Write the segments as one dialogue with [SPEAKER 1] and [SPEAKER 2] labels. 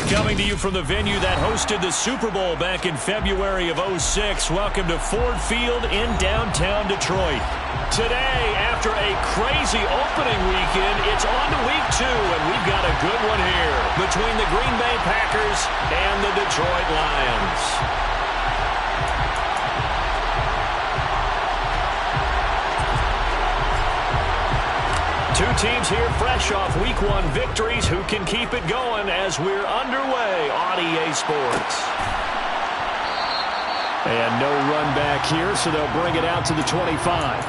[SPEAKER 1] Coming to you from the venue that hosted the Super Bowl back in February of '06. Welcome to Ford Field in downtown Detroit. Today, after a crazy opening weekend, it's on to week 2, and we've got a good one here between the Green Bay Packers and the Detroit Lions. Two teams here fresh off Week 1 victories. Who can keep it going as we're underway on EA Sports? And no run back here, so they'll bring it out to the 25.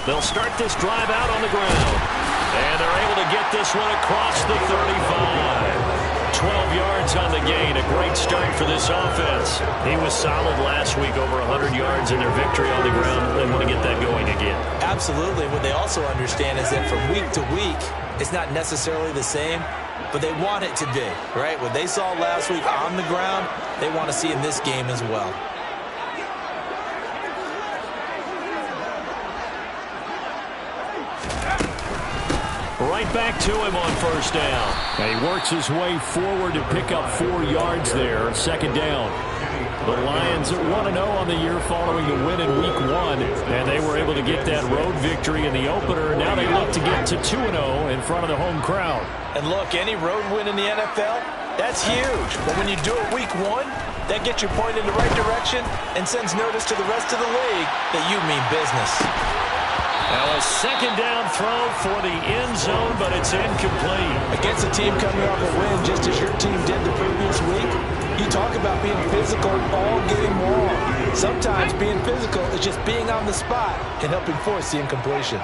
[SPEAKER 1] They'll start this drive out on the ground. And they're able to get this one across the 35. 12 yards on the gain. A great start for this offense. He was solid last week, over 100 yards in their victory on the ground. They want to get that going again.
[SPEAKER 2] Absolutely. What they also understand is that from week to week, it's not necessarily the same, but they want it to be, right? What they saw last week on the ground, they want to see in this game as well.
[SPEAKER 1] Right back to him on first down. And he works his way forward to pick up 4 yards there. Second down. The Lions at 1-0 on the year following the win in Week 1. And they were able to get that road victory in the opener. Now they look to get to 2-0 in front of the home crowd.
[SPEAKER 2] And look, any road win in the NFL, that's huge. But when you do it Week 1, that gets you pointed in the right direction and sends notice to the rest of the league that you mean business.
[SPEAKER 1] Now a second down throw for the end zone, but it's incomplete.
[SPEAKER 2] Against a team coming off a win just as your team did the previous week, you talk about being physical all game long. Sometimes being physical is just being on the spot and helping force the incompletion.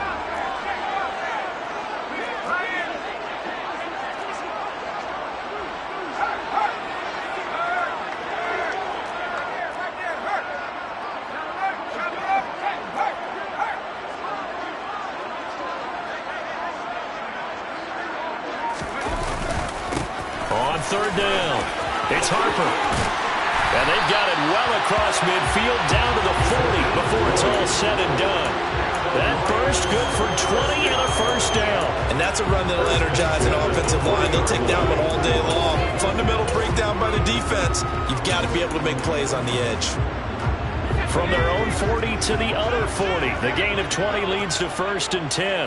[SPEAKER 1] Third down. It's Harper. And they've got it well across midfield down to the 40 before it's all said and done. That burst good for 20 and a first down. And that's a run that'll energize an offensive line. They'll take that one all day long. Fundamental breakdown by the defense. You've got to be able to make plays on the edge. From their own 40 to the other 40. The gain of 20 leads to 1st and 10.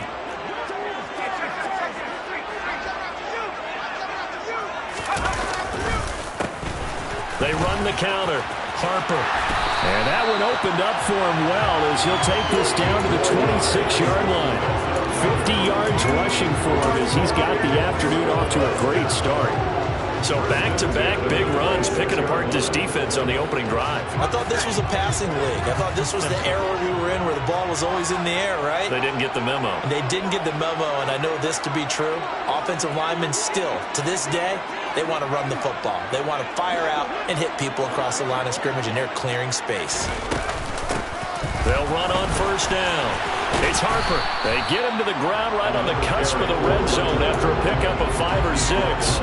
[SPEAKER 1] They run the counter. Harper. And that one opened up for him well as he'll take this down to the 26-yard line. 50 yards rushing for him as he's got the afternoon off to a great start. So back-to-back big runs picking apart this defense on the opening drive.
[SPEAKER 2] I thought this was a passing league. I thought this was the era we were in where the ball was always in the air, right?
[SPEAKER 1] They didn't get the memo.
[SPEAKER 2] They didn't get the memo, and I know this to be true. Offensive linemen still, to this day, they want to run the football. They want to fire out and hit people across the line of scrimmage, and they're clearing space.
[SPEAKER 1] They'll run on first down. It's Harper. They get him to the ground right on the cusp of the red zone after a pickup of 5 or 6.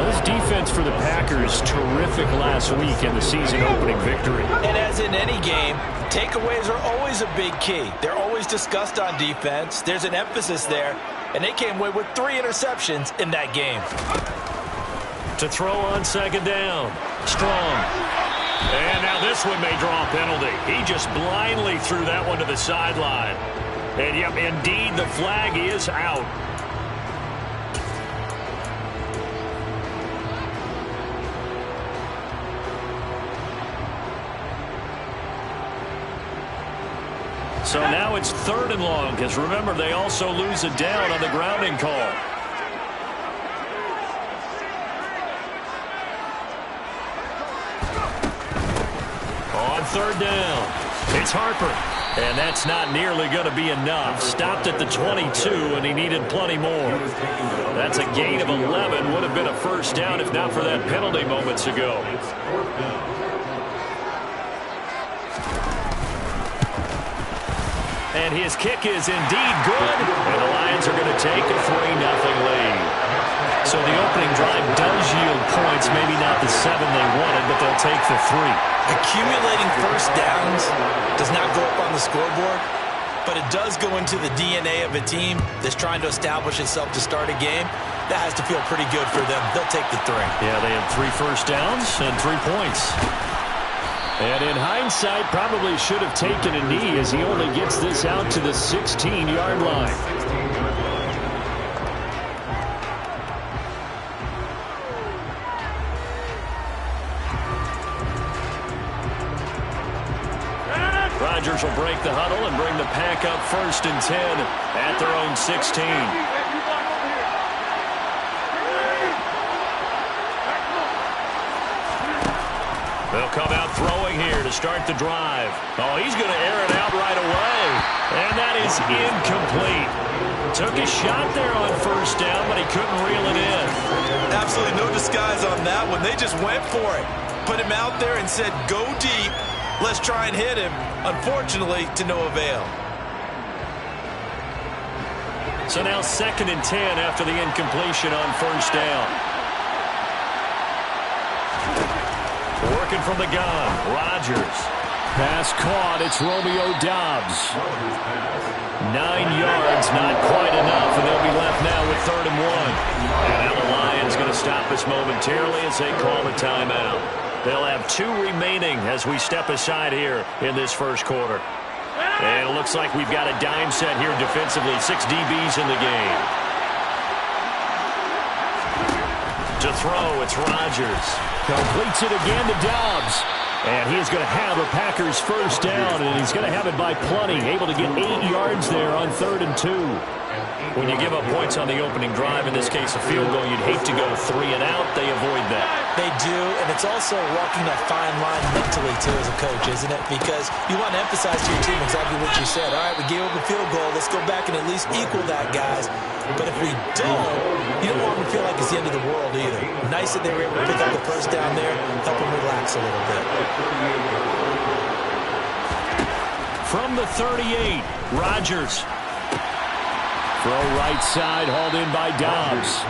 [SPEAKER 1] This defense for the Packers, terrific last week in the season-opening victory.
[SPEAKER 2] And as in any game, takeaways are always a big key. They're always discussed on defense. There's an emphasis there, and they came away with 3 interceptions in that game.
[SPEAKER 1] To throw on second down. Strong. And now this one may draw a penalty. He just blindly threw that one to the sideline. And, yep, indeed, the flag is out. So now it's 3rd and long, because remember, they also lose a down on the grounding call. On 3rd down, it's Harper. And that's not nearly going to be enough. Stopped at the 22, and he needed plenty more. That's a gain of 11. Would have been a first down if not for that penalty moments ago. And his kick is indeed good. And the Lions are going to take a 3-0 lead. So the opening drive does yield points, maybe not the 7 they wanted, but they'll take the 3.
[SPEAKER 2] Accumulating first downs does not go up on the scoreboard, but it does go into the DNA of a team that's trying to establish itself to start a game. That has to feel pretty good for them. They'll take the 3.
[SPEAKER 1] Yeah, they have 3 first downs and 3 points. And in hindsight, probably should have taken a knee as he only gets this out to the 16-yard line. Rodgers will break the huddle and bring the pack up 1st and 10 at their own 16. They'll come out throwing here to start the drive. Oh, he's going to air it out right away. And that is incomplete. Took a shot there on 1st down, but he couldn't reel it in.
[SPEAKER 2] Absolutely no disguise on that one. They just went for it. Put him out there and said, go deep. Let's try and hit him. Unfortunately, to no avail.
[SPEAKER 1] So now 2nd and 10 after the incompletion on 1st down. Working from the gun, Rodgers. Pass caught, it's Romeo Doubs. 9 yards, not quite enough, and they'll be left now with 3rd and 1. And now the Lions going to stop us momentarily as they call a timeout. They'll have 2 remaining as we step aside here in this 1st quarter. And it looks like we've got a dime set here defensively. 6 DBs in the game. To throw, it's Rodgers. Completes it again to Doubs. And he's going to have a Packers 1st down, and he's going to have it by plenty. Able to get 8 yards there on 3rd and 2. When you give up points on the opening drive, in this case a field goal, you'd hate to go 3 and out. They avoid that.
[SPEAKER 2] They do, and it's also walking that fine line mentally, too, as a coach, isn't it? Because you want to emphasize to your team exactly what you said. All right, we gave up a field goal. Let's go back and at least equal that, guys. But if we don't, you don't want them to feel like it's the end of the world either. Nice that they were able to pick up the 1st down there, help them relax a little bit.
[SPEAKER 1] From the 38, Rodgers. Throw right side, hauled in by Doubs.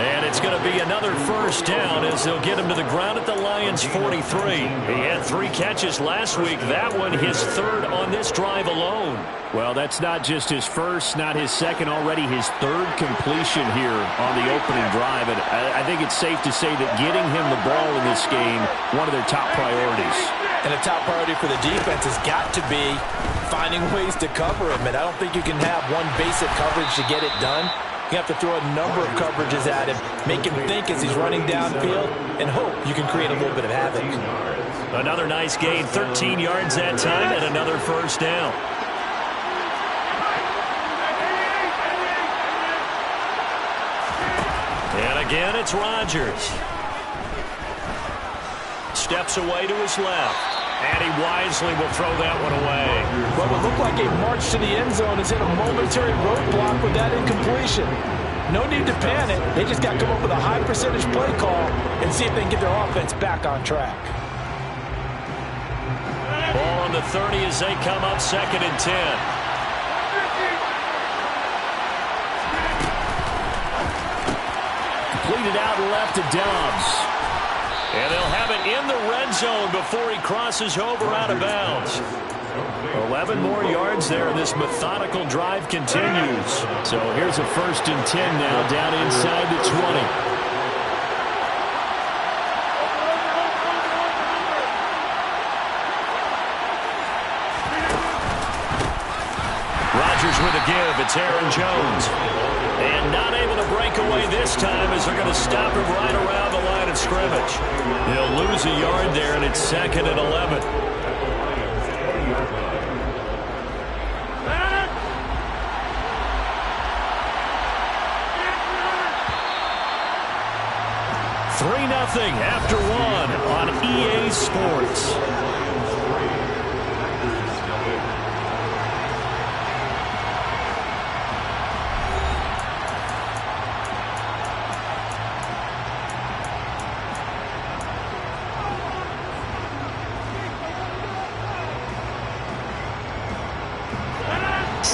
[SPEAKER 1] And it's going to be another 1st down as they'll get him to the ground at the Lions' 43. He had 3 catches last week. That one his 3rd on this drive alone. Well, that's not just his 1st, not his 2nd, already his 3rd completion here on the opening drive. And I think it's safe to say that getting him the ball in this game, one of their top priorities.
[SPEAKER 2] And a top priority for the defense has got to be finding ways to cover him. And I don't think you can have one basic coverage to get it done. You have to throw a number of coverages at him, make him think as he's running downfield, and hope you can create a little bit of havoc.
[SPEAKER 1] Another nice gain, 13 yards that time, and another 1st down. And again, it's Rodgers. Steps away to his left. And he wisely will throw that one away.
[SPEAKER 2] Well, it looked like a march to the end zone has hit a momentary roadblock with that incompletion. No need to panic. They just got to come up with a high percentage play call and see if they can get their offense back on track.
[SPEAKER 1] Ball on the 30 as they come up 2nd and 10. Completed out left to Doubs. And they'll have it in the red zone before he crosses over out of bounds. 11 more yards there, and this methodical drive continues. So here's a 1st and 10 now down inside the 20. Rodgers with a give. It's Aaron Jones. And not able to break away this time as they're going to stop him right around the line of scrimmage. They'll lose a yard there, and it's 2nd and 11. Three 0 after 1 on EA Sports.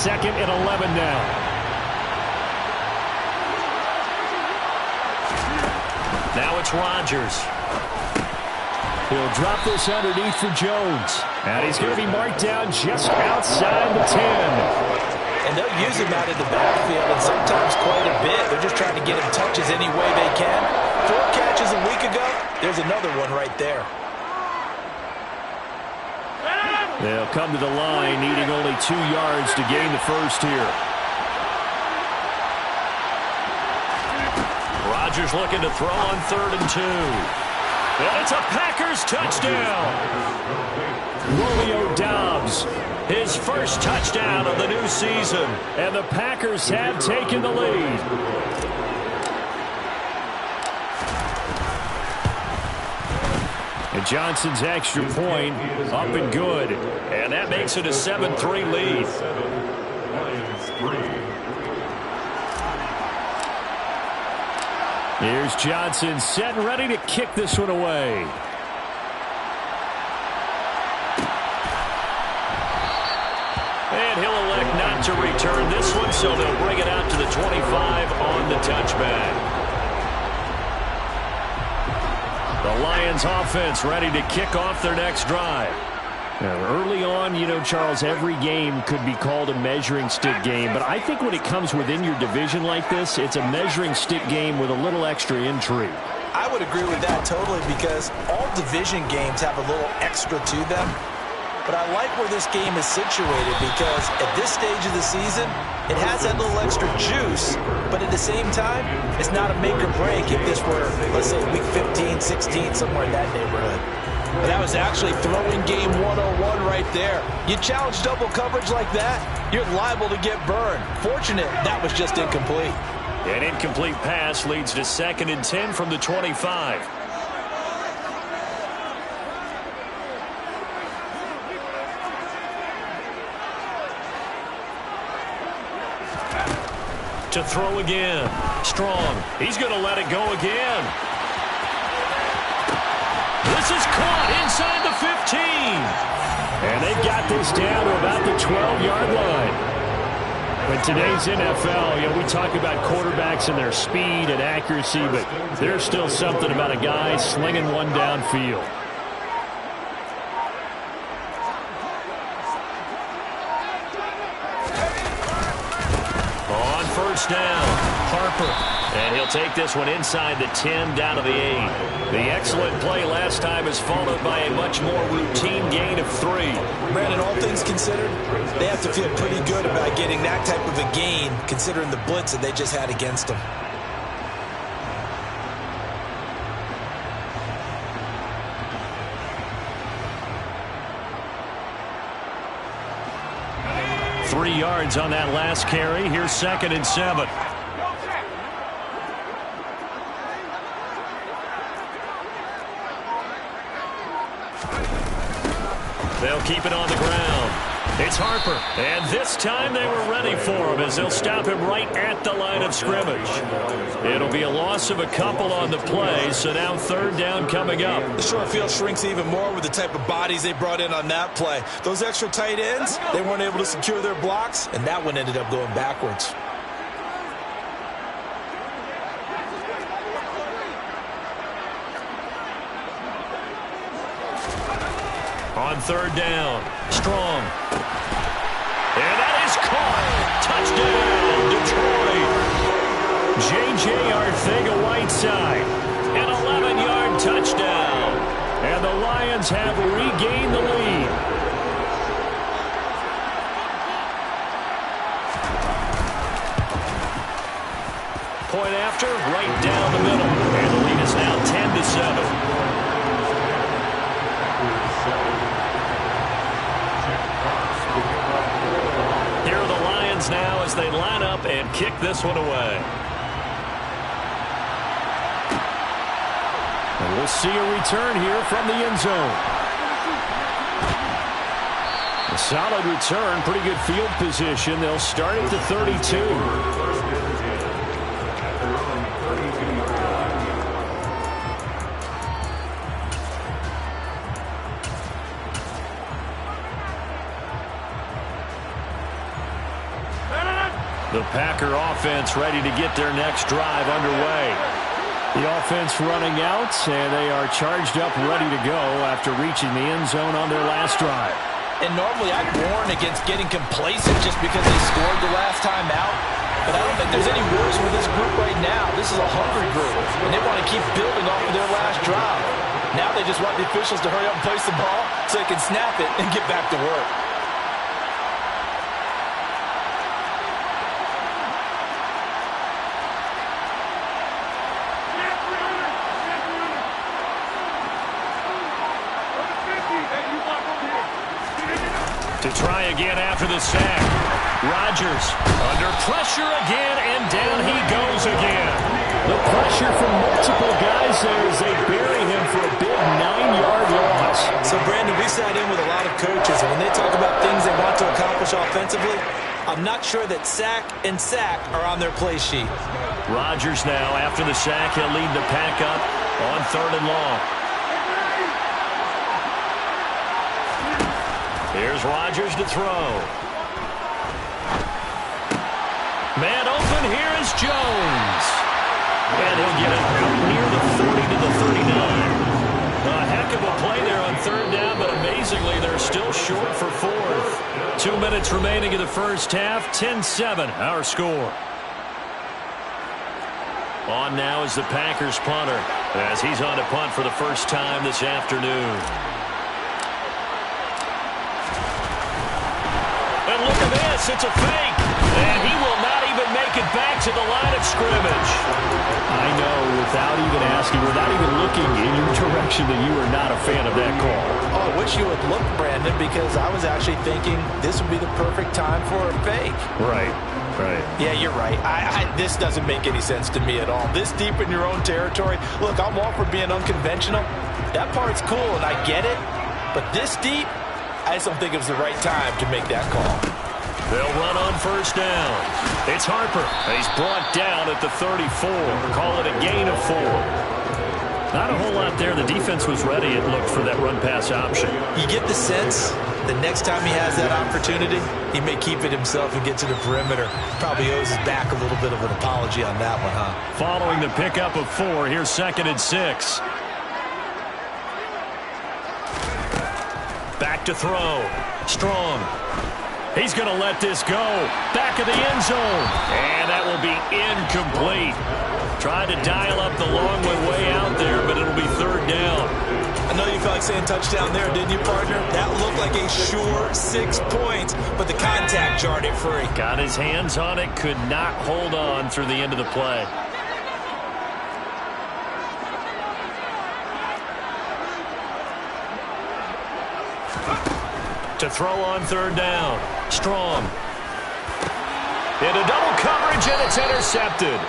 [SPEAKER 1] 2nd and 11 now. Now it's Rodgers. He'll drop this underneath for Jones. And he's going to be marked down just outside the 10.
[SPEAKER 2] And they'll use him out in the backfield, and sometimes quite a bit. They're just trying to get him touches any way they can. 4 catches a week ago. There's another one right there.
[SPEAKER 1] They'll come to the line, needing only 2 yards to gain the first here. Rodgers looking to throw on 3rd and 2. And it's a Packers touchdown. Romeo Doubs, his first touchdown of the new season. And the Packers have taken the lead. And Johnson's extra point up and good. And that makes it a 7-3 lead. Here's Johnson set and ready to kick this one away. And he'll elect not to return this one, so they'll bring it out to the 25 on the touchback. The Lions offense ready to kick off their next drive. Now, early on, you know, Charles, every game could be called a measuring stick game. But I think when it comes within your division like this, it's a measuring stick game with a little extra intrigue.
[SPEAKER 2] I would agree with that totally, because all division games have a little extra to them. But I like where this game is situated, because at this stage of the season, it has that little extra juice, but at the same time, it's not a make or break if this were, let's say, week 15, 16, somewhere in that neighborhood. But that was actually throwing game 101 right there. You challenge double coverage like that, you're liable to get burned. Fortunate that was just incomplete.
[SPEAKER 1] An incomplete pass leads to 2nd and 10 from the 25. To throw again. Strong. He's going to let it go again. This is caught inside the 15. And they've got this down to about the 12-yard line. In today's NFL, you know, we talk about quarterbacks and their speed and accuracy, but there's still something about a guy slinging one downfield. On 1st down, Harper. And he'll take this one inside the 10 down to the 8. The excellent play last time is followed by a much more routine gain of 3.
[SPEAKER 2] Brandon, all things considered, they have to feel pretty good about getting that type of a gain, considering the blitz that they just had against them.
[SPEAKER 1] Three yards on that last carry. Here's 2nd and 7. They'll keep it on the ground. It's Harper. And this time they were ready for him as they'll stop him right at the line of scrimmage. It'll be a loss of a couple on the play, so now 3rd down coming up.
[SPEAKER 2] The short field shrinks even more with the type of bodies they brought in on that play. Those extra tight ends, they weren't able to secure their blocks, and that one ended up going backwards.
[SPEAKER 1] On 3rd down, Strong. And that is caught. Touchdown, Detroit. J.J. Arcega-Whiteside. An 11-yard touchdown. And the Lions have regained the lead. Point after, right down the middle. And the lead is now 10-7. Now as they line up and kick this one away. And we'll see a return here from the end zone. A solid return, pretty good field position. They'll start at the 32. The Packer offense ready to get their next drive underway. The offense running out, and they are charged up, ready to go after reaching the end zone on their last drive.
[SPEAKER 2] And normally I'd warn against getting complacent just because they scored the last time out. But I don't think there's any worse with this group right now. This is a hungry group, and they want to keep building off of their last drive. Now they just want the officials to hurry up and place the ball so they can snap it and get back to work.
[SPEAKER 1] To try again after the sack. Rodgers under pressure again, and down he goes again. The pressure from multiple guys there as they bury him for a big 9-yard loss.
[SPEAKER 2] So, Brandon, we sat in with a lot of coaches, and when they talk about things they want to accomplish offensively, I'm not sure that sack and sack are on their play sheet.
[SPEAKER 1] Rodgers now, after the sack, he'll lead the pack up on 3rd and long. Here's Rodgers to throw. Man open, here is Jones. And he'll get it near the 30 to the 39. A heck of a play there on 3rd down, but amazingly, they're still short for 4th. 2 minutes remaining in the first half, 10-7, our score. On now is the Packers punter, as he's on to punt for the first time this afternoon. And look at this, it's a fake. And he will not even make it back to the line of scrimmage.
[SPEAKER 3] I know, without even asking, without even looking in your direction, that you are not a fan of that call.
[SPEAKER 2] Oh, I wish you would look, Brandon, because I was actually thinking this would be the perfect time for a fake.
[SPEAKER 3] Right.
[SPEAKER 2] Yeah, you're right. This doesn't make any sense to me at all. This deep in your own territory. Look, I'm all for being unconventional. That part's cool, and I get it. But this deep, I just don't think it was the right time to make that call.
[SPEAKER 1] They'll run on 1st down. It's Harper. He's brought down at the 34. Call it a gain of 4. Not a whole lot there. The defense was ready, it looked, for that run-pass option.
[SPEAKER 2] You get the sense the next time he has that opportunity, he may keep it himself and get to the perimeter. Probably owes his back a little bit of an apology on that one, huh?
[SPEAKER 1] Following the pickup of 4, here's 2nd and 6. Back to throw. Strong. He's going to let this go. Back of the end zone. And that will be incomplete. Tried to dial up the long way out there, but it'll be 3rd down.
[SPEAKER 2] I know you felt like saying touchdown there, didn't you, partner? That looked like a sure 6 points, but the contact jarred it free.
[SPEAKER 1] Got his hands on it, could not hold on through the end of the play. To throw on 3rd down. Strong. Into double coverage, and it's intercepted.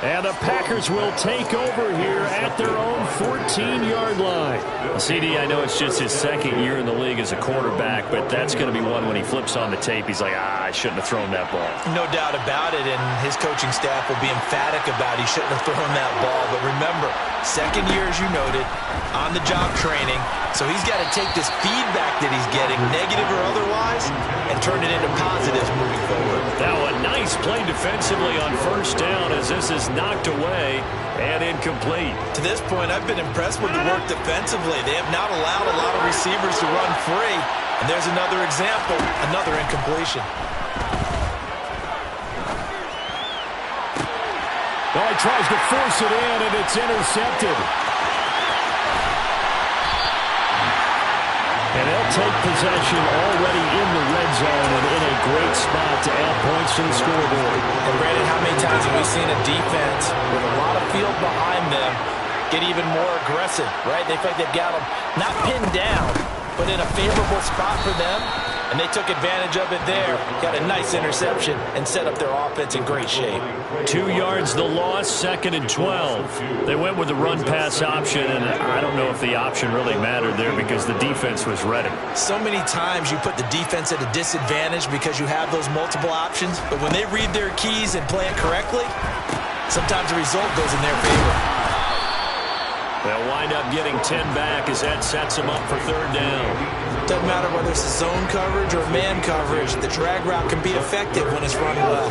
[SPEAKER 1] And the Packers will take over here at their own 14-yard line. CD, I know it's just his 2nd year in the league as a quarterback, but that's going to be one when he flips on the tape, he's like, I shouldn't have thrown that ball.
[SPEAKER 2] No doubt about it, and his coaching staff will be emphatic about he shouldn't have thrown that ball. But remember, 2nd year, as you noted, on-the-job training, so he's got to take this feedback that he's getting, negative or otherwise, and turn it into positives moving forward.
[SPEAKER 1] Now a nice play defensively on 1st down as this is knocked away and incomplete.
[SPEAKER 2] To this point, I've been impressed with the work defensively. They have not allowed a lot of receivers to run free. And there's another example, another incompletion.
[SPEAKER 3] Well, he tries to force it in, and it's intercepted. And they'll take possession already in the red zone and in a great spot to add points to the scoreboard.
[SPEAKER 2] And Brandon, how many times have we seen a defense with a lot of field behind them get even more aggressive, right? They feel like they've got them not pinned down, but in a favorable spot for them, and they took advantage of it there. Got a nice interception and set up their offense in great shape.
[SPEAKER 1] 2 yards the loss, 2nd and 12. They went with the run-pass option, and I don't know if the option really mattered there because the defense was ready.
[SPEAKER 2] So many times you put the defense at a disadvantage because you have those multiple options, but when they read their keys and play it correctly, sometimes the result goes in their favor.
[SPEAKER 1] They'll wind up getting 10 back as that sets them up for third down.
[SPEAKER 2] Doesn't matter whether it's a zone coverage or man coverage. The drag route can be effective when it's run well.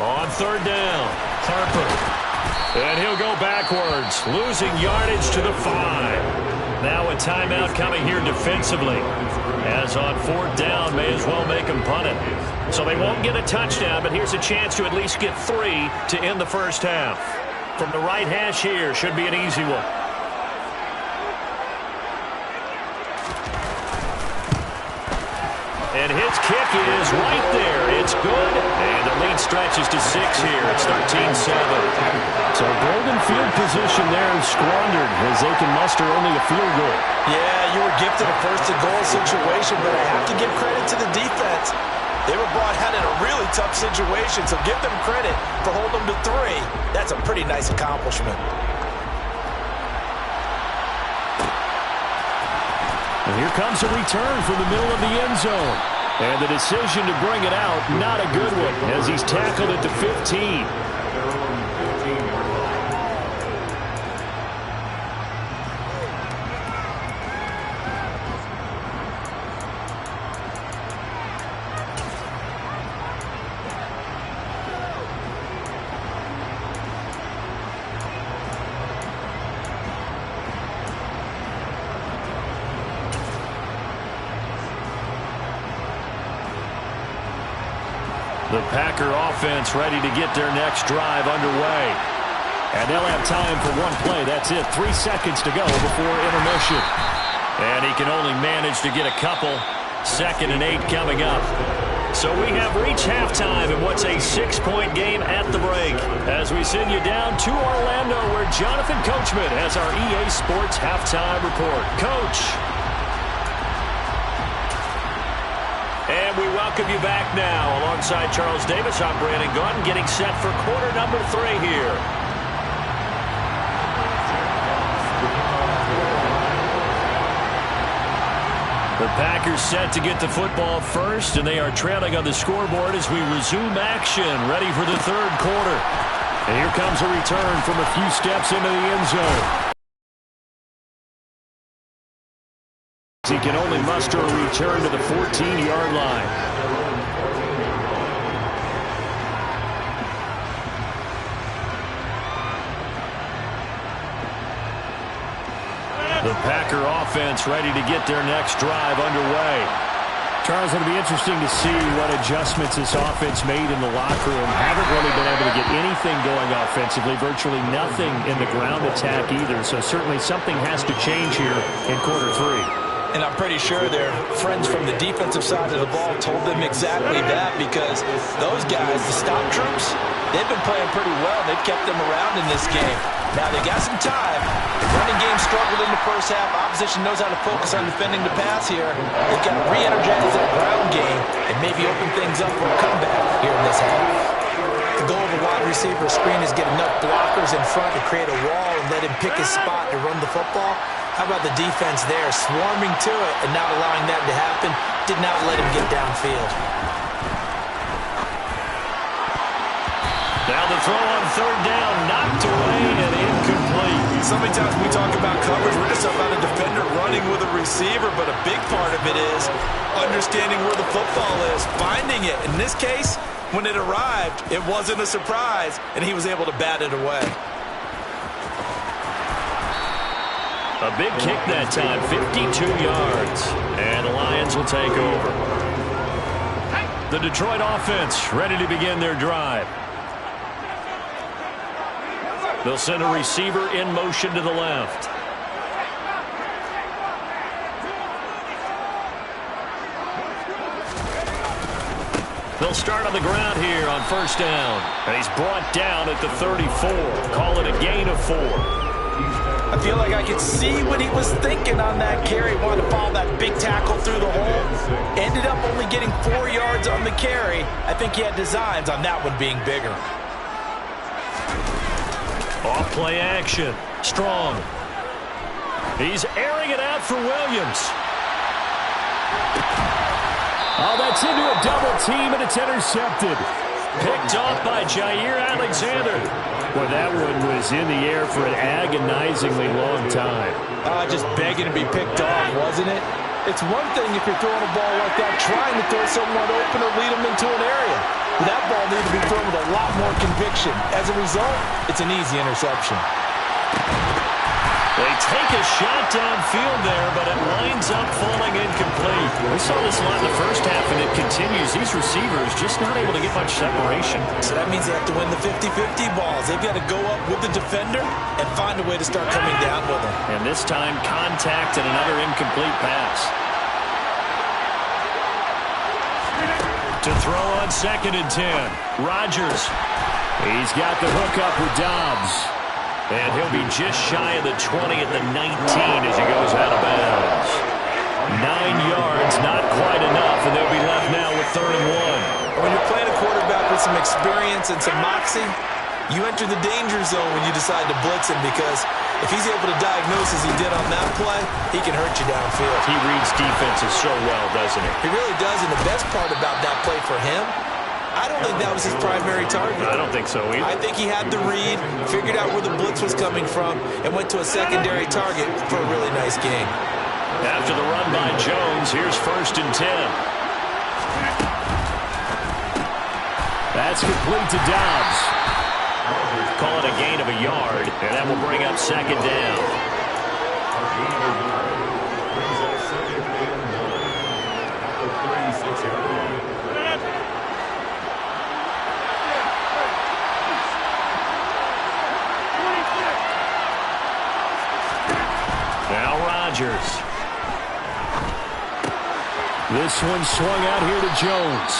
[SPEAKER 1] On third down, Harper. And he'll go backwards, losing yardage to the 5. Now a timeout coming here defensively. As on fourth down, may as well make them punt it. So they won't get a touchdown, but here's a chance to at least get 3 to end the first half. From the right hash here, should be an easy one. And his kick is right there. It's good. And the lead stretches to 6 here. It's 13-7.
[SPEAKER 3] So golden field position there is squandered as they can muster only a field goal.
[SPEAKER 2] Yeah, you were gifted a first-and-goal situation, but I have to give credit to the defense. They were brought out in a really tough situation, so give them credit for holding them to 3. That's a pretty nice accomplishment.
[SPEAKER 3] And here comes a return from the middle of the end zone. And the decision to bring it out, not a good one, as he's tackled at the 15.
[SPEAKER 1] The Packer offense ready to get their next drive underway.
[SPEAKER 3] And they'll have time for one play. That's it. 3 seconds to go before intermission.
[SPEAKER 1] And he can only manage to get a couple. 2nd and 8 coming up. So we have reached halftime in what's a 6-point game at the break. As we send you down to Orlando, where Jonathan Coachman has our EA Sports halftime report. Coach. And we welcome you back now. Alongside Charles Davis, I'm Brandon Gaudin, getting set for quarter number 3 here. The Packers set to get the football first, and they are trailing on the scoreboard as we resume action, ready for the third quarter. And here comes a return from a few steps into the end zone. He can only muster a return to the 14-yard line. The Packer offense ready to get their next drive underway.
[SPEAKER 3] Charles, it'll be interesting to see what adjustments this offense made in the locker room. Haven't really been able to get anything going offensively, virtually nothing in the ground attack either. So certainly something has to change here in quarter 3.
[SPEAKER 2] And I'm pretty sure their friends from the defensive side of the ball told them exactly that, because those guys, the stop troops, they've been playing pretty well. They've kept them around in this game. Now, they got some time. The running game struggled in the first half. Opposition knows how to focus on defending the pass here. They've got to re-energize that ground game and maybe open things up for a comeback here in this half. The goal of a wide receiver screen is get enough blockers in front to create a wall and let him pick his spot to run the football. How about the defense there, swarming to it and not allowing that to happen? Did not let him get downfield.
[SPEAKER 1] Now the throw on third down, knocked away and incomplete.
[SPEAKER 2] So many times we talk about coverage, we're just about a defender running with a receiver, but a big part of it is understanding where the football is, finding it. In this case, when it arrived, it wasn't a surprise, and he was able to bat it away.
[SPEAKER 1] A big kick that time, 52 yards. And the Lions will take over. The Detroit offense ready to begin their drive. They'll send a receiver in motion to the left. They'll start on the ground here on first down. And he's brought down at the 34. Call it a gain of 4.
[SPEAKER 2] I feel like I could see what he was thinking on that carry. Wanted to follow that big tackle through the hole. Ended up only getting 4 yards on the carry. I think he had designs on that one being bigger.
[SPEAKER 1] Off play action. Strong. He's airing it out for Williams.
[SPEAKER 3] Oh, that's into a double team, and it's intercepted.
[SPEAKER 1] Picked off by Jair Alexander.
[SPEAKER 3] Well, that one was in the air for an agonizingly long time.
[SPEAKER 2] Just begging to be picked off, wasn't it? It's one thing if you're throwing a ball like that, trying to throw someone open or lead them into an area. But that ball needed to be thrown with a lot more conviction. As a result, it's an easy interception.
[SPEAKER 1] They take a shot downfield there, but it winds up falling incomplete. We saw this a lot in the first half, and it continues. These receivers just not able to get much separation.
[SPEAKER 2] So that means they have to win the 50-50 balls. They've got to go up with the defender and find a way to start coming down with them.
[SPEAKER 1] And this time, contact and another incomplete pass. To throw on 2nd and 10. Rodgers.
[SPEAKER 3] He's got the hook up with Dobbs.
[SPEAKER 1] And he'll be just shy of the 20 at the 19 as he goes out of bounds. 9 yards, not quite enough, and they'll be left now with 3rd and 1.
[SPEAKER 2] When you're playing a quarterback with some experience and some moxie, you enter the danger zone when you decide to blitz him, because if he's able to diagnose as he did on that play, he can hurt you downfield.
[SPEAKER 1] He reads defenses so well, doesn't he?
[SPEAKER 2] He really does, and the best part about that play for him, I don't think that was his primary target.
[SPEAKER 1] I don't think so either.
[SPEAKER 2] I think he had the read, figured out where the blitz was coming from, and went to a secondary target for a really nice game.
[SPEAKER 1] After the run by Jones, here's 1st and 10.
[SPEAKER 3] That's complete to Dobbs.
[SPEAKER 1] Call it a gain of a yard, and that will bring up 2nd down. Now Rodgers.
[SPEAKER 3] This one swung out here to Jones.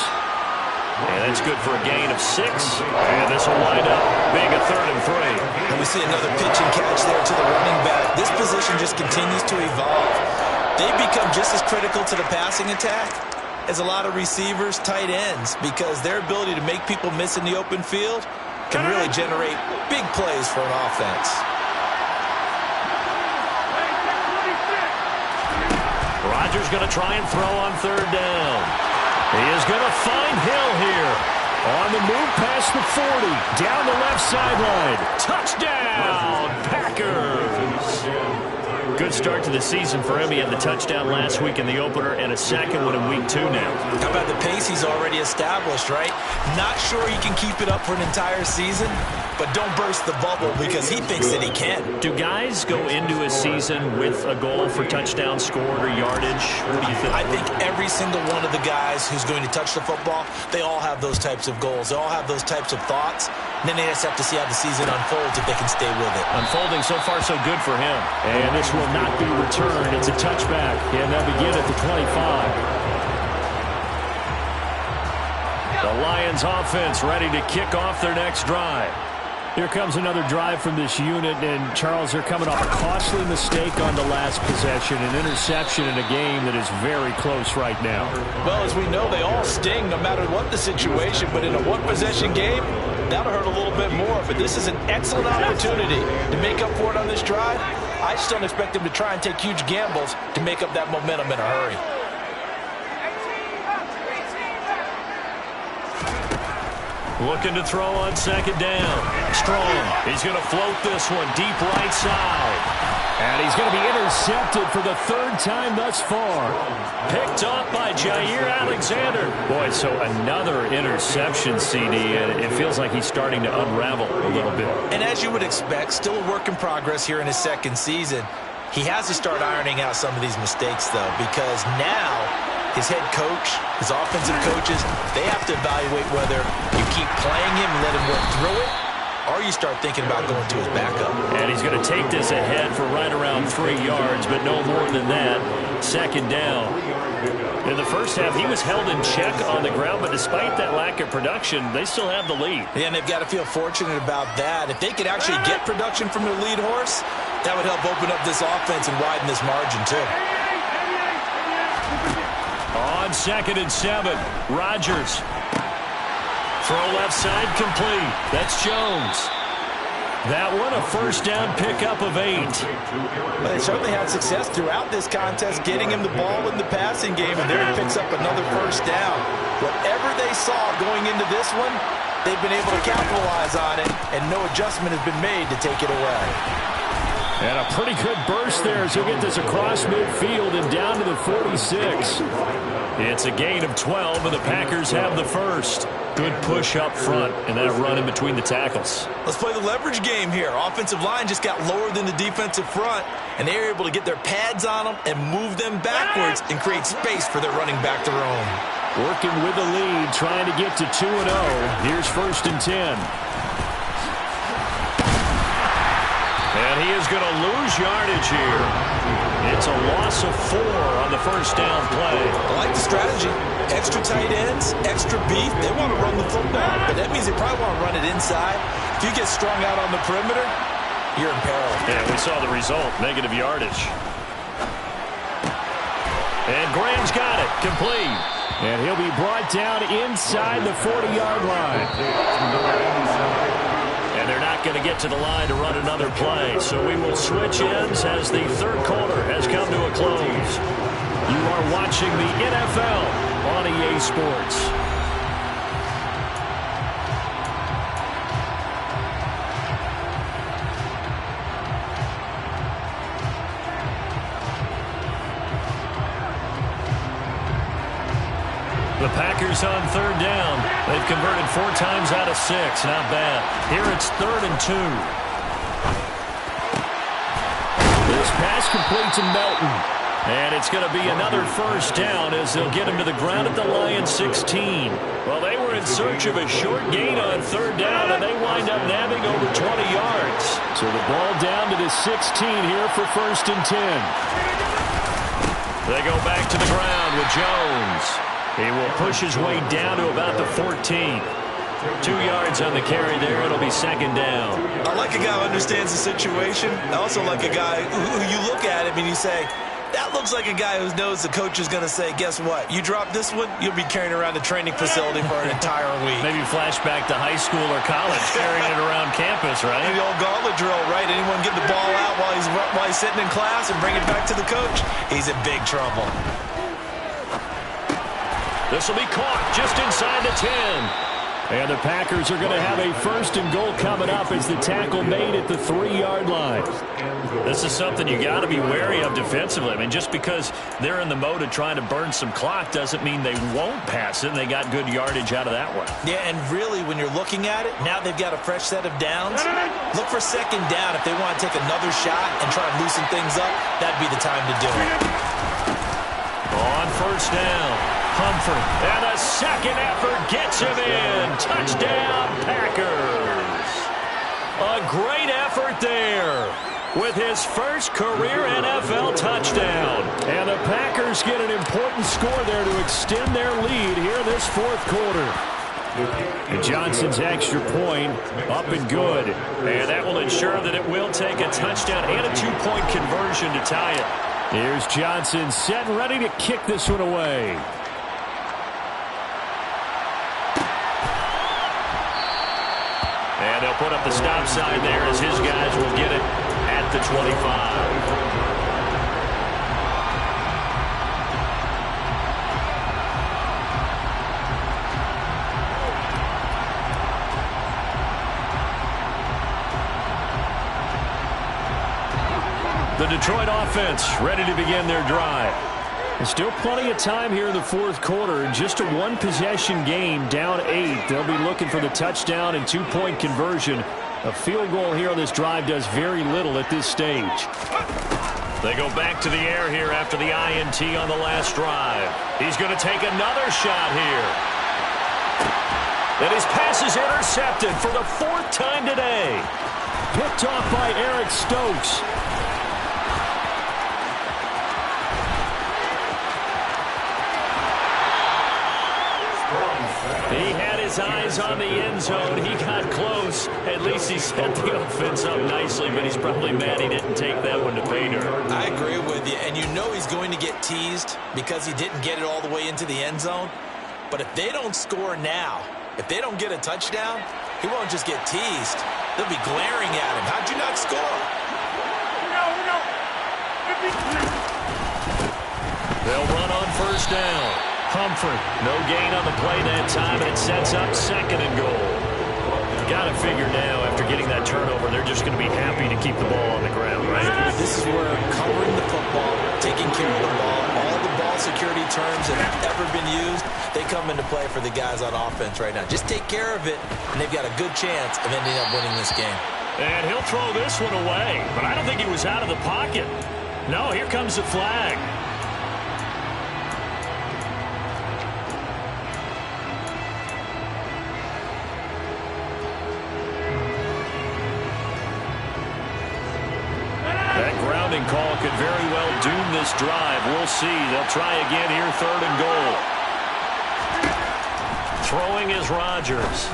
[SPEAKER 1] And that's good for a gain of 6. And this will wind up being a 3rd and 3.
[SPEAKER 2] And we see another pitch and catch there to the running back. This position just continues to evolve. They become just as critical to the passing attack as a lot of receivers, tight ends, because their ability to make people miss in the open field can really generate big plays for an offense.
[SPEAKER 1] Rodgers going to try and throw on 3rd down. He is going to find Hill here.
[SPEAKER 3] On the move past the 40. Down the left sideline.
[SPEAKER 1] Touchdown, Packers. Good start to the season for him. He had the touchdown last week in the opener and a 2nd one in week 2 now.
[SPEAKER 2] How about the pace he's already established, right? Not sure he can keep it up for an entire season, but don't burst the bubble because he thinks that he can.
[SPEAKER 1] Do guys go into a season with a goal for touchdown scored or yardage? What do you think?
[SPEAKER 2] I think every single one of the guys who's going to touch the football, they all have those types of goals. They all have those types of thoughts. And then they just have to see how the season unfolds if they can stay with it.
[SPEAKER 1] Unfolding so far so good for him.
[SPEAKER 3] And this will not be returned. It's a touchback. And they'll begin at the 25.
[SPEAKER 1] The Lions offense ready to kick off their next drive.
[SPEAKER 3] Here comes another drive from this unit, and Charles, they're coming off a costly mistake on the last possession, an interception in a game that is very close right now.
[SPEAKER 2] Well, as we know, they all sting no matter what the situation, but in a one-possession game, that'll hurt a little bit more. But this is an excellent opportunity to make up for it on this drive. I just don't expect them to try and take huge gambles to make up that momentum in a hurry.
[SPEAKER 1] Looking to throw on 2nd down. Strong. He's going to float this one deep right side.
[SPEAKER 3] And he's going to be intercepted for the 3rd time thus far.
[SPEAKER 1] Picked off by Jair Alexander.
[SPEAKER 3] Boy, so another interception, CD, and it feels like he's starting to unravel a little bit.
[SPEAKER 2] And as you would expect, still a work in progress here in his 2nd season. He has to start ironing out some of these mistakes, though, because now his head coach, his offensive coaches, they have to evaluate whether you keep playing him and let him work through it, or you start thinking about going to his backup.
[SPEAKER 1] And he's going to take this ahead for right around 3 yards, but no more than that. 2nd down. In the first half, he was held in check on the ground, but despite that lack of production, they still have the lead.
[SPEAKER 2] Yeah, and they've got to feel fortunate about that. If they could actually get production from their lead horse, that would help open up this offense and widen this margin, too.
[SPEAKER 1] On 2nd and 7, Rodgers. Throw left side complete. That's Jones. That one, a first down pickup of 8.
[SPEAKER 2] Well, they certainly had success throughout this contest getting him the ball in the passing game, and there he picks up another first down. Whatever they saw going into this one, they've been able to capitalize on it, and no adjustment has been made to take it away.
[SPEAKER 3] And a pretty good burst there as he'll get this across midfield and down to the 46.
[SPEAKER 1] It's a gain of 12, and the Packers have the first. Good push up front, and that run in between the tackles.
[SPEAKER 2] Let's play the leverage game here. Offensive line just got lower than the defensive front, and they were able to get their pads on them and move them backwards and create space for their running back to roam.
[SPEAKER 3] Working with the lead, trying to get to 2-0. Here's 1st and 10.
[SPEAKER 1] And he is going to lose yardage here. It's a loss of 4 on the first down play.
[SPEAKER 2] I like the strategy. Extra tight ends, extra beef. They want to run the football, but that means they probably want to run it inside. If you get strung out on the perimeter, you're in peril.
[SPEAKER 1] Yeah, we saw the result, negative yardage. And Graham's got it, complete.
[SPEAKER 3] And he'll be brought down inside the 40-yard line.
[SPEAKER 1] And they're not going to get to the line to run another play. So we will switch ends as the third quarter has come to a close. You are watching the NFL on EA Sports. The Packers on 3rd down. They've converted 4 times out of 6. Not bad. Here it's 3rd and 2.
[SPEAKER 3] This pass complete to Melton.
[SPEAKER 1] And it's going to be another first down as they'll get him to the ground at the Lions 16. Well, they were in search of a short gain on 3rd down, and they wind up nabbing over 20 yards.
[SPEAKER 3] So the ball down to the 16 here for 1st and 10.
[SPEAKER 1] They go back to the ground with Jones. He will push his way down to about the 14. 2 yards on the carry there. It'll be 2nd down.
[SPEAKER 2] I like a guy who understands the situation. I also like a guy who you look at him and you say, that looks like a guy who knows the coach is going to say, guess what? You drop this one, you'll be carrying around the training facility for an entire week.
[SPEAKER 1] Maybe flashback to high school or college, carrying it around campus, right?
[SPEAKER 2] The old gauntlet drill, right? Anyone get the ball out while he's sitting in class and bring it back to the coach? He's in big trouble.
[SPEAKER 1] This will be caught just inside the 10.
[SPEAKER 3] And the Packers are going to have a 1st and goal coming up as the tackle made at the 3-yard line.
[SPEAKER 1] This is something you got to be wary of defensively. I mean, just because they're in the mode of trying to burn some clock doesn't mean they won't pass it, and they got good yardage out of that one.
[SPEAKER 2] Yeah, and really, when you're looking at it, now they've got a fresh set of downs. Look for 2nd down. If they want to take another shot and try and loosen things up, that'd be the time to do it.
[SPEAKER 1] On 1st down. Humphrey, and a second effort gets him in. Touchdown, Packers. A great effort there with his first career NFL touchdown.
[SPEAKER 3] And the Packers get an important score there to extend their lead here in this 4th quarter. And Johnson's extra point up and good.
[SPEAKER 1] And that will ensure that it will take a touchdown and a 2-point conversion to tie it.
[SPEAKER 3] Here's Johnson set and ready to kick this one away.
[SPEAKER 1] And they'll put up the stop sign there as his guys will get it at the 25. The Detroit offense ready to begin their drive.
[SPEAKER 3] There's still plenty of time here in the 4th quarter. Just a 1-possession game, down 8. They'll be looking for the touchdown and 2-point conversion. A field goal here on this drive does very little at this stage.
[SPEAKER 1] They go back to the air here after the INT on the last drive. He's going to take another shot here. And his pass is intercepted for the 4th time today.
[SPEAKER 3] Picked off by Eric Stokes.
[SPEAKER 1] He had his eyes on the end zone. He got close. At least he set the offense up nicely, but he's probably mad he didn't take that one to pay dirt.
[SPEAKER 2] I agree with you, and you know he's going to get teased because he didn't get it all the way into the end zone. But if they don't score now, if they don't get a touchdown, he won't just get teased. They'll be glaring at him. How'd you not score?
[SPEAKER 1] They'll run on first down. Humphrey, no gain on the play that time, and it sets up 2nd and goal. Got to figure now, after getting that turnover, they're just going to be happy to keep the ball on the ground, right?
[SPEAKER 2] This is where covering the football, taking care of the ball, all the ball security terms that have ever been used, they come into play for the guys on offense right now. Just take care of it, and they've got a good chance of ending up winning this game.
[SPEAKER 1] And he'll throw this one away, but I don't think he was out of the pocket. No, here comes the flag. Call could very well doom this drive. We'll see. They'll try again here, 3rd and goal. Throwing is Rodgers.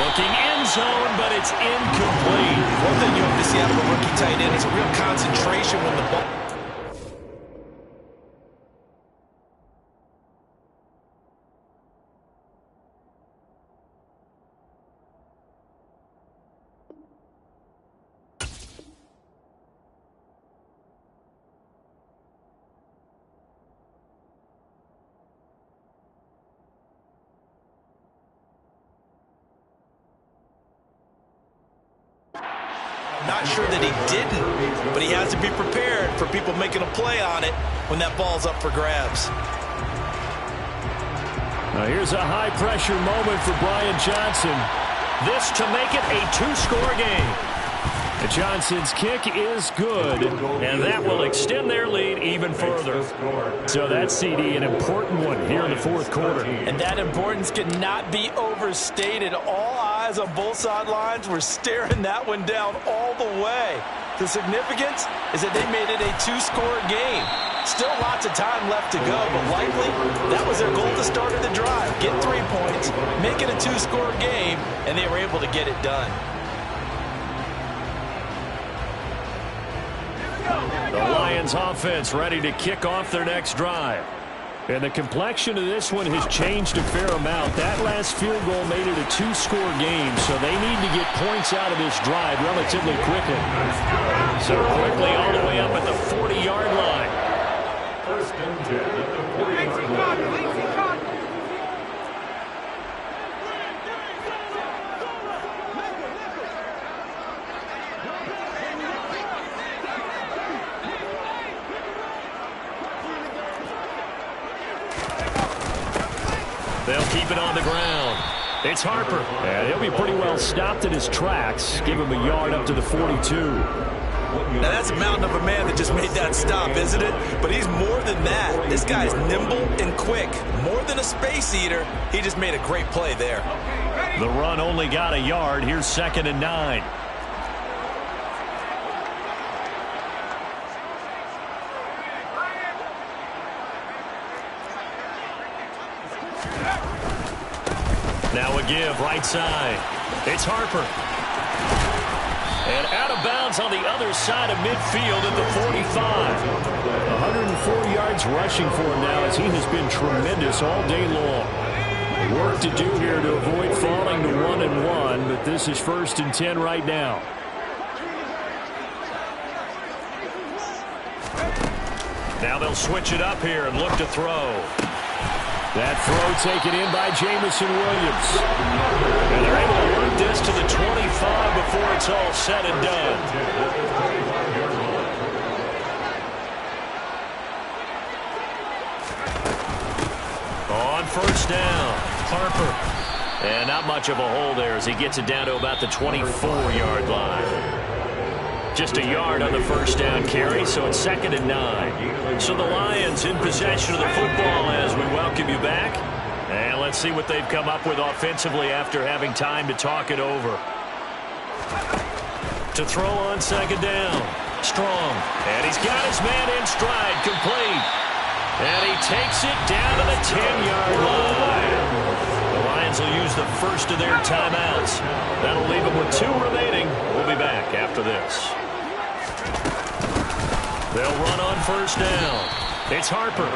[SPEAKER 1] Looking end zone, but it's incomplete.
[SPEAKER 2] One thing you hope to see out of a rookie tight end is a real concentration when the ball... Not sure that he didn't, but he has to be prepared for people making a play on it when that ball's up for grabs.
[SPEAKER 3] Now here's a high-pressure moment for Brian Johnson.
[SPEAKER 1] This to make it a 2-score game.
[SPEAKER 3] Johnson's kick is good, and that will extend their lead even further. So that CD, an important one here in the 4th quarter.
[SPEAKER 2] And that importance cannot be overstated. All eyes on both sidelines were staring that one down all the way. The significance is that they made it a 2-score game. Still lots of time left to go, but likely that was their goal to start of the drive. Get 3 points, make it a 2-score game, and they were able to get it done.
[SPEAKER 3] The Lions offense ready to kick off their next drive. And the complexion of this one has changed a fair amount. That last field goal made it a 2-score game, so they need to get points out of this drive relatively quickly.
[SPEAKER 1] So quickly all the way up at the 40-yard line.
[SPEAKER 4] 1st and 10 at the 40-yard line.
[SPEAKER 1] They'll keep it on the ground. It's Harper.
[SPEAKER 3] And he'll be pretty well stopped in his tracks. Give him a yard up to the 42.
[SPEAKER 2] Now that's a mountain of a man that just made that stop, isn't it? But he's more than that. This guy's nimble and quick. More than a space eater. He just made a great play there.
[SPEAKER 1] The run only got a yard. Here's 2nd and 9. Now a give, right side. It's Harper. And out of bounds on the other side of midfield at the 45.
[SPEAKER 3] 104 yards rushing for him now, as he has been tremendous all day long. Work to do here to avoid falling to 1-1, but this is 1st and 10 right now.
[SPEAKER 1] Now they'll switch it up here and look to throw.
[SPEAKER 3] That throw taken in by Jamison Williams.
[SPEAKER 1] And they're able to work this to the 25 before it's all said and done. On first down, Harper. And not much of a hole there as he gets it down to about the 24-yard line. Just a yard on the first down carry, so it's 2nd and 9. So the Lions in possession of the football as we welcome you back. And let's see what they've come up with offensively after having time to talk it over. To throw on 2nd down. Strong. And he's got his man in stride, complete. And he takes it down to the 10-yard line. The Lions will use the first of their timeouts. That'll leave them with 2 remaining. We'll be back after this. They'll run on first down. It's Harper.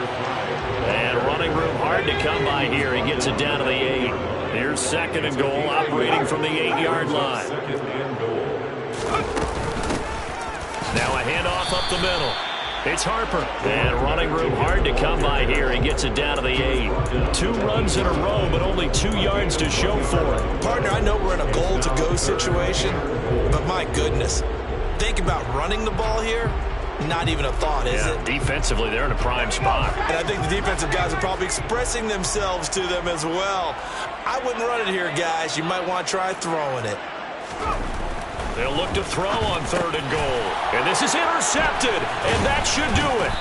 [SPEAKER 1] And running room hard to come by here. He gets it down to the 8. Here's second and goal, operating from the 8-yard line. Now a handoff up the middle. It's Harper. And running room hard to come by here. He gets it down to the 8. 2 runs in a row, but only 2 yards to show for it.
[SPEAKER 2] Partner, I know we're in a goal-to-go situation, but my goodness. Think about running the ball here. Not even a thought, is it?
[SPEAKER 1] Defensively, they're in a prime spot.
[SPEAKER 2] And I think the defensive guys are probably expressing themselves to them as well. I wouldn't run it here, guys. You might want to try throwing it.
[SPEAKER 1] They'll look to throw on 3rd and goal. And this is intercepted, and that should do it.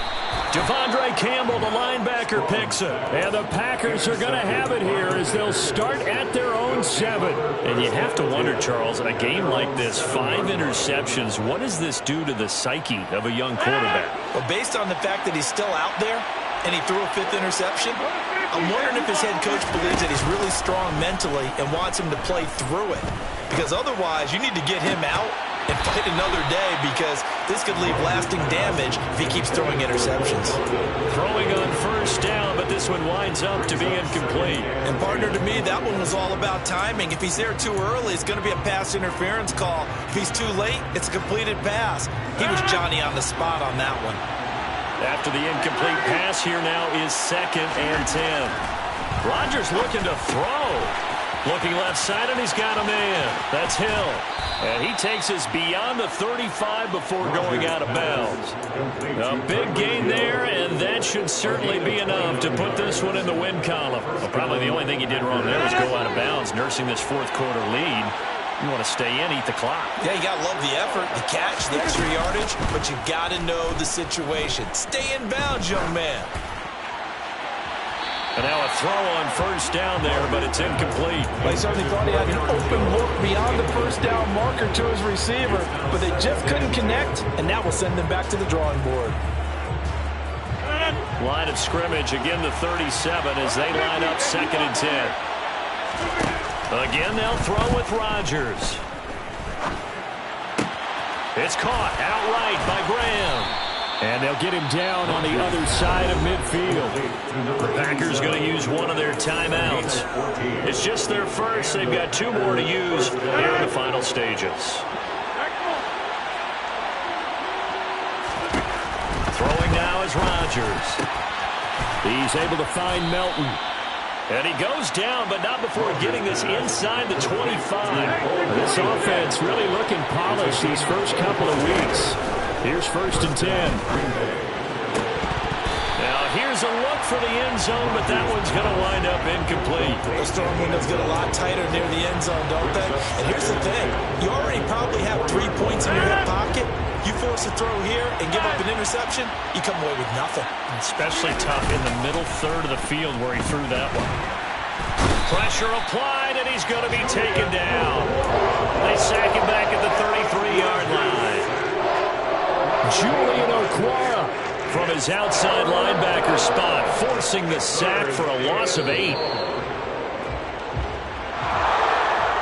[SPEAKER 1] Devondre Campbell, the linebacker, picks it. And the Packers are going to have it here as they'll start at their own 7. And you have to wonder, Charles, a game like this, 5 interceptions, what does this do to the psyche of a young quarterback?
[SPEAKER 2] Well, based on the fact that he's still out there and he threw a 5th interception, I'm wondering if his head coach believes that he's really strong mentally and wants him to play through it. Because otherwise, you need to get him out and fight another day, because this could leave lasting damage if he keeps throwing interceptions.
[SPEAKER 1] Throwing on 1st down, but this one winds up to be incomplete.
[SPEAKER 2] And partner, to me, that one was all about timing. If he's there too early, it's going to be a pass interference call. If he's too late, it's a completed pass. He was Johnny on the spot on that one.
[SPEAKER 1] After the incomplete pass, here now is 2nd and 10. Rodgers looking to throw. Looking left side, and he's got a man. That's Hill. And he takes us beyond the 35 before going out of bounds. A big gain there, and that should certainly be enough to put this one in the win column. Well, probably the only thing he did wrong there was go out of bounds, nursing this 4th quarter lead. You want to stay in, eat the clock.
[SPEAKER 2] Yeah, you got to love the effort, the catch, the extra yardage, but you got to know the situation. Stay in bounds, young man.
[SPEAKER 1] And now a throw on 1st down there, but it's incomplete.
[SPEAKER 2] Well, he certainly thought he had an open look beyond the 1st down marker to his receiver, but they just couldn't connect, and that will send them back to the drawing board.
[SPEAKER 1] Line of scrimmage, again the 37 as they line up 2nd and 10. Again, they'll throw with Rodgers. It's caught outright by Graham.
[SPEAKER 3] And they'll get him down on the other side of midfield.
[SPEAKER 1] The Packers going to use one of their timeouts. It's just their first. They've got 2 more to use here in the final stages. Throwing now is Rodgers.
[SPEAKER 3] He's able to find Melton.
[SPEAKER 1] And he goes down, but not before getting this inside the 25.
[SPEAKER 3] This offense really looking polished these first couple of weeks. Here's 1st and 10.
[SPEAKER 1] Now here's a look for the end zone, but that one's going to wind up incomplete.
[SPEAKER 2] Those throwing windows get a lot tighter near the end zone, don't they? And here's the thing. You already probably have 3 points in your hip pocket. You force a throw here and give up an interception, you come away with nothing.
[SPEAKER 1] Especially tough in the middle 3rd of the field where he threw that one. Pressure applied, and he's going to be taken down. They sack him back at the 33-yard line.
[SPEAKER 3] Julian Okwara
[SPEAKER 1] from his outside linebacker spot, forcing the sack for a loss of 8.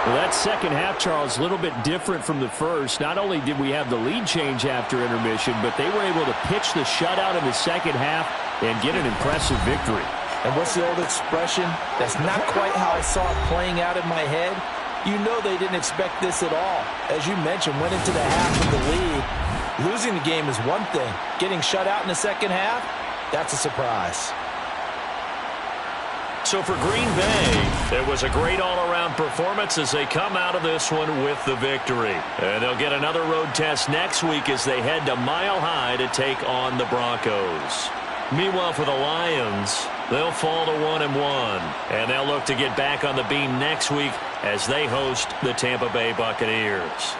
[SPEAKER 3] Well, that second half, Charles, a little bit different from the first. Not only did we have the lead change after intermission, but they were able to pitch the shutout in the second half and get an impressive victory.
[SPEAKER 2] And what's the old expression? That's not quite how I saw it playing out in my head. You know they didn't expect this at all. As you mentioned, went into the half with the lead. Losing the game is one thing. Getting shut out in the second half, that's a surprise.
[SPEAKER 1] So for Green Bay, it was a great all-around performance as they come out of this one with the victory. And they'll get another road test next week as they head to Mile High to take on the Broncos. Meanwhile, for the Lions, they'll fall to 1-1. And they'll look to get back on the beam next week as they host the Tampa Bay Buccaneers.